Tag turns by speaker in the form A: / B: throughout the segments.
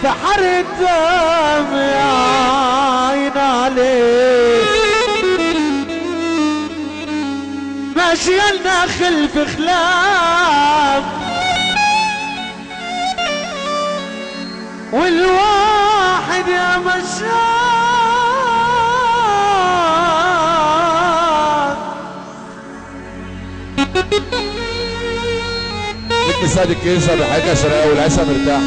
A: فحر الدم يا عين عليك ماشي لنا خلف خلاف والواحد يا مشاك
B: ساد الكيسة بحاجة شرقاوي والعيشة مرتاح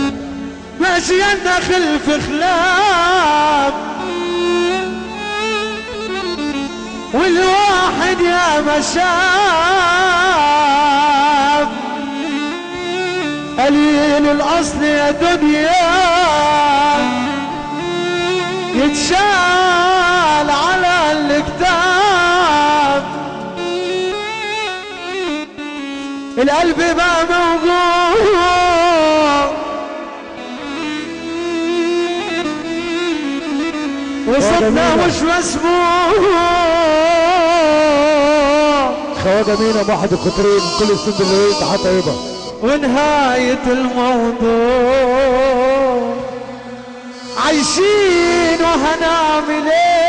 A: ماشي لنا خلف خلاف والواحد يا مشاف قليل الاصل يا دنيا يتشال على الكتاب القلب بقى موجوع وصوتنا مش مسموع
C: خواجه مين ابو احد القطرين كل اسكندريه تحت طيبه
A: ونهاية الموضوع عايشين وهنعمل ايه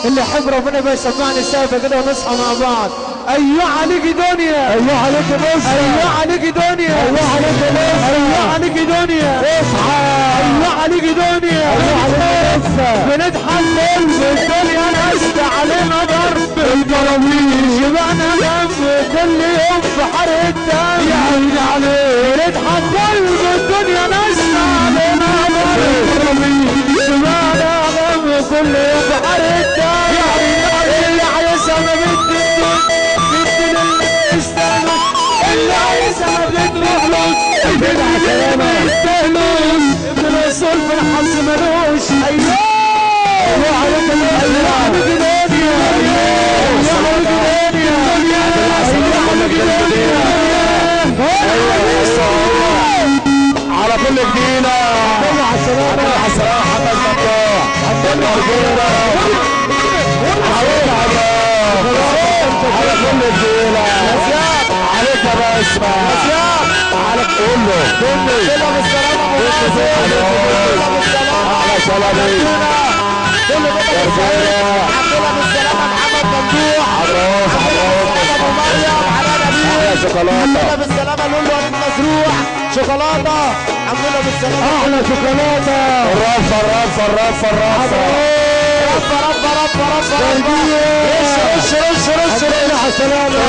A: اللي حب ربنا بقى يسمعني سافة كده ونصحى مع بعض ايوه عليك دنيا
C: ايوه عليك بص
A: ايوه عليك دنيا
C: ايوه عليك بص
A: ايوه عليك دنيا
C: اصحى
A: ايوه عليك دنيا
C: ايوه عليك بص
A: بنتحمل في الدنيا ناس علينا ضرب
C: البراويش
A: شبعنا دم كل يوم في حرق الدم
C: يا عيني عليك
A: بنتحمل في الدنيا ناس علينا ضرب
C: البراويش
A: شبعنا دم كل يوم في حرق الدم
C: يا عيني عليك
A: اللي عايزها ما بتدي استنى اللي عايزها ما بتدي
C: كده سلامه
A: يستاهلوش ابن الرسول في الحظ ملوش ايوه
C: ايوه عليك
A: ايوه عليك دنيا ايوه عليك دنيا
B: على كل جديدة
C: على السلامه
B: على السلامة حتى المفتوح حتى المرجولة على كل جديدة عليك يا باشا عليك قول له
A: كله بالسلامه
B: على سلامة
A: كله بالسلامه محمد ممدوح ابو مريم على نبيل
B: شوكولاتة
A: بالسلامه لولو وليد مزروع شوكولاته الحمد لله بالسلامه
C: احلى شوكولاته
B: الرفة الرفة الرفة الرفة
A: رش
C: على السلامه
B: كله على السلامة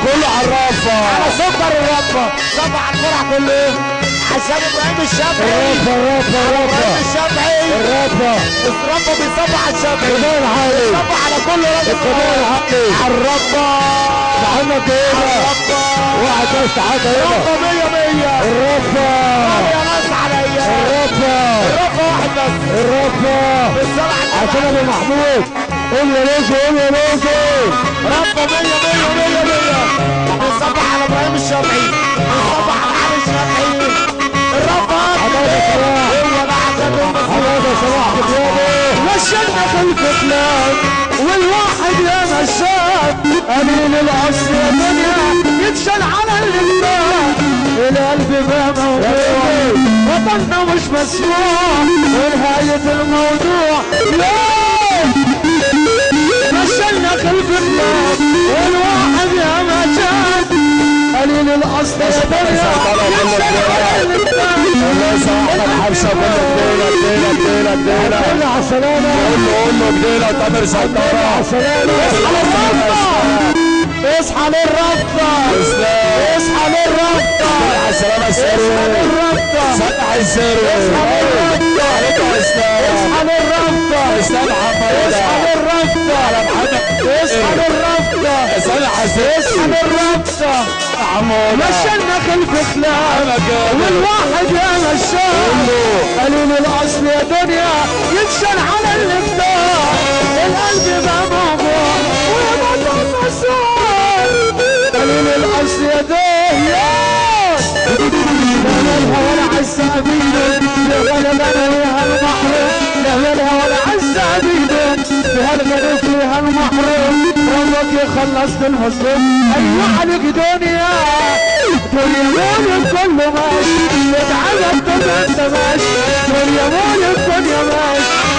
B: كله على الرفة
A: على سكر الرفه صبح على الفرح كله عشان ابراهيم الشافعي ابراهيم الشافعي
C: الرفه
A: الرفه بيصبح على الشافعي
C: كمان علي
A: بيصبح على كل راجل
C: كمان علي
A: على الرفه
C: محمد هنا واحد بس تعالى هنا
A: الرفه 100
C: الرفه
A: يا ناس عليا
C: الرفه
A: الرفه واحد بس
C: الرفه
A: بالصبح
C: عشان ابو محمود قول له رزق قول له رزق
A: رفه 100 بيصبح على ابراهيم الشافعي بيصبح على علي الشافعي الرفه
C: حماده صلاح
A: هو ده عشان
C: حماده صلاح بكيانه
A: مشينا خلف كلاب والواحد يا مشاب قليل الاصل يا دنيا يتشال على اللبان القلب بقى موضوع وطننا مش مسموع ونهاية الموضوع مشينا خلف كلاب والواحد يا مشاب قليل الاصل يا دنيا يتشال على اللبان
B: الله يسامحك حبسة كل جديلة
C: كله على السلامه
B: قول له جديلة تامر سيطرة
C: على السلامه
A: اصحى للربطة
B: اسلام
A: اصحى للربطة
B: على السلامة السري سطح السري عليك يا اسلام
A: اصحى للربطة
B: اسلام حمادة
A: اصحى للربطة
B: على محمد
A: اصحى للربطة
B: اسلام
A: اصحى
B: حسين
A: للربطة
B: حمودة
A: مشينا خلف خلاف والواحد يا مشاء قليل الاصل يا دنيا يتشال على الابداع القلب بقى موضوع ويبطل مسؤول قليل الاصل يا دنيا لا مالها ولا عزة ابينا ولا بنيها المحروم لا مالها ولا عزة ابينا فيها الغريب فيها المحروم
C: ربك يخلص المظلوم. ايوه عليك دنيا دنيا مولد كله ماشي، اتعبت طول ما انت ماشي، دنيا مولد دنيا ماشي،